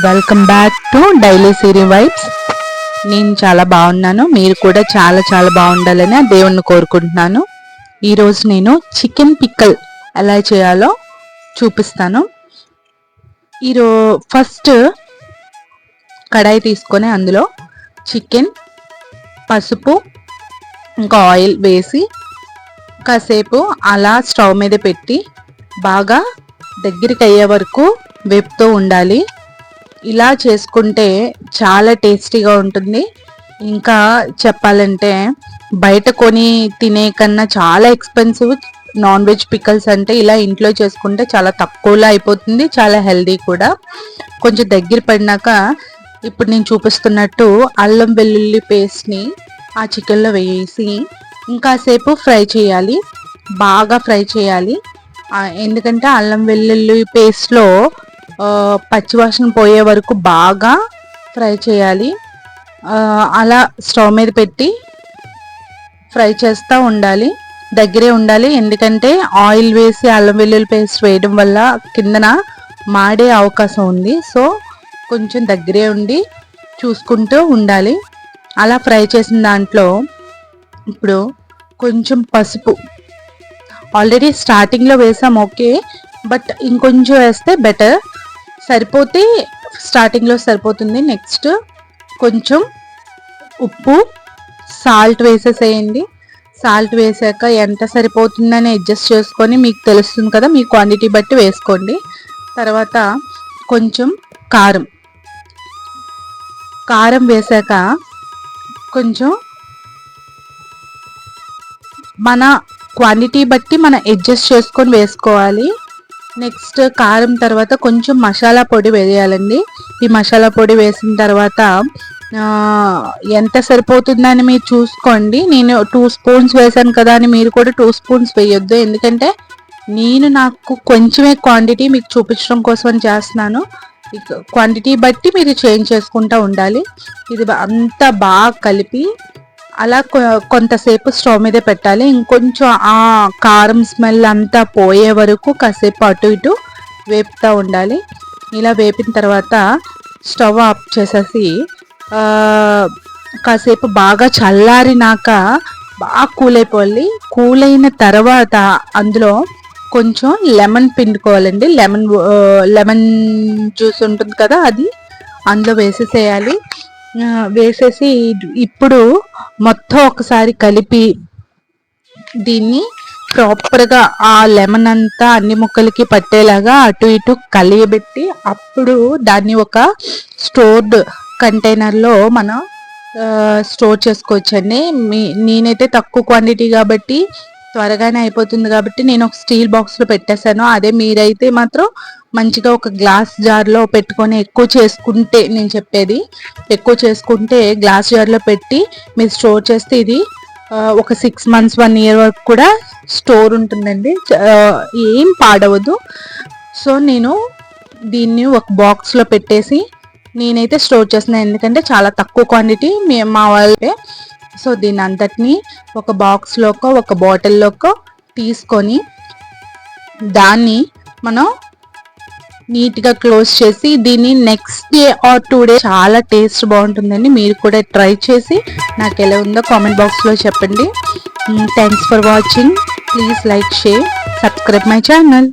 Welcome back to daily Siri vibes. నేను చాలా బాగున్నాను, మీరు కూడా చాలా చాలా బాగుండాలని ఆ దేవుణ్ణి కోరుకుంటున్నాను. ఈరోజు నేను చికెన్ పిక్కల్ ఎలా చేయాలో చూపిస్తాను. ఫస్ట్ కడాయి తీసుకొని అందులో చికెన్, పసుపు, ఇంకా ఆయిల్ వేసి కాసేపు అలా స్టవ్ మీద పెట్టి బాగా దగ్గరికి అయ్యే వరకు వేపుతూ ఉండాలి. ఇలా చేసుకుంటే చాలా టేస్టీగా ఉంటుంది. ఇంకా చెప్పాలంటే బయట కొని తినే కన్నా చాలా ఎక్స్పెన్సివ్ నాన్ వెజ్ పికల్స్ అంటే ఇలా ఇంట్లో చేసుకుంటే చాలా తక్కువలో అయిపోతుంది, చాలా హెల్దీ కూడా. కొంచెం దగ్గర పడినాక ఇప్పుడు నేను చూపిస్తున్నట్టు అల్లం వెల్లుల్లి పేస్ట్ని ఆ చికెన్లో వేసి ఇంకాసేపు ఫ్రై చేయాలి, బాగా ఫ్రై చేయాలి. ఎందుకంటే అల్లం వెల్లుల్లి పేస్ట్లో పచ్చివాసన పోయే వరకు బాగా ఫ్రై చేయాలి. అలా స్టవ్ మీద పెట్టి ఫ్రై చేస్తూ ఉండాలి, దగ్గరే ఉండాలి. ఎందుకంటే ఆయిల్ వేసి అల్లం వెల్లుల్లి పేస్ట్ వేయడం వల్ల కిందన మాడే అవకాశం ఉంది. సో కొంచెం దగ్గరే ఉండి చూసుకుంటూ ఉండాలి. అలా ఫ్రై చేసిన దాంట్లో ఇప్పుడు కొంచెం పసుపు, ఆల్రెడీ స్టార్టింగ్లో వేసాం ఓకే, బట్ ఇంకొంచెం వేస్తే బెటర్. సరిపోతే స్టార్టింగ్లో సరిపోతుంది. నెక్స్ట్ కొంచెం ఉప్పు, సాల్ట్ వేసేసేయండి. సాల్ట్ వేసాక ఎంత సరిపోతుందని అడ్జస్ట్ చేసుకొని మీకు తెలుస్తుంది కదా, మీ క్వాంటిటీ బట్టి వేసుకోండి. తర్వాత కొంచెం కారం వేసాక కొంచెం మన క్వాంటిటీ బట్టి మనం అడ్జస్ట్ చేసుకొని వేసుకోవాలి. నెక్స్ట్ కారం తర్వాత కొంచెం మసాలా పొడి వేయాలండి. ఈ మసాలా పొడి వేసిన తర్వాత ఎంత సరిపోతుందని మీరు చూసుకోండి. నేను 2 స్పూన్స్ వేసాను కదా అని మీరు కూడా 2 స్పూన్స్ వేయొద్దు. ఎందుకంటే నాకు కొంచెమే క్వాంటిటీ మీకు చూపించడం కోసం చేస్తున్నాను. క్వాంటిటీ బట్టి మీరు చేంజ్ చేసుకుంటూ ఉండాలి. ఇది అంతా బాగా కలిపి అలా కొంతసేపు స్టవ్ మీద పెట్టాలి. ఇంకొంచెం ఆ కారం స్మెల్ అంతా పోయే వరకు కాసేపు అటు ఇటు వేపుతూ ఉండాలి. ఇలా వేపిన తర్వాత స్టవ్ ఆఫ్ చేసేసి కాసేపు బాగా చల్లారినాక బాగా కూల్ అయిపోవాలి. కూల్ అయిన తర్వాత అందులో కొంచెం లెమన్ పిండుకోవాలండి. లెమన్ జ్యూస్ ఉంటుంది కదా, అది అందులో వేసేసేయాలి. వేసేసి ఇప్పుడు మొత్తం ఒకసారి కలిపి దీన్ని ప్రాపర్గా ఆ లెమన్ అంతా అన్ని ముక్కలకి పట్టేలాగా అటు ఇటు కలియబెట్టి అప్పుడు దాన్ని ఒక స్టోర్డ్ కంటైనర్లో మనం స్టోర్ చేసుకోవచ్చండి. నేనైతే తక్కువ క్వాంటిటీ కాబట్టి త్వరగానే అయిపోతుంది కాబట్టి నేను ఒక స్టీల్ బాక్స్లో పెట్టేశాను. అదే మీరైతే మాత్రం మంచిగా ఒక గ్లాస్ జార్లో పెట్టుకొని ఎక్కువ చేసుకుంటే, నేను చెప్పేది ఎక్కువ చేసుకుంటే గ్లాస్ జార్లో పెట్టి మీరు స్టోర్ చేస్తే ఇది ఒక 6 months 1 year వరకు కూడా స్టోర్ ఉంటుందండి, ఏం పాడవదు. సో నేను దీన్ని ఒక బాక్స్లో పెట్టేసి నేనైతే స్టోర్ చేస్తున్నాను. ఎందుకంటే చాలా తక్కువ క్వాంటిటీ మా వాళ్ళే. సో దీన్ని అంతటినీ ఒక బాక్స్లోకో ఒక బాటిల్లోకో తీసుకొని దాన్ని మనం నీట్గా క్లోజ్ చేసి దీన్ని నెక్స్ట్ డే ఆర్ 2 days చాలా టేస్ట్ బాగుంటుందండి. మీరు కూడా ట్రై చేసి నాకు ఎలా ఉందో కామెంట్ బాక్స్లో చెప్పండి. Thanks for watching. Please like, share, subscribe my channel.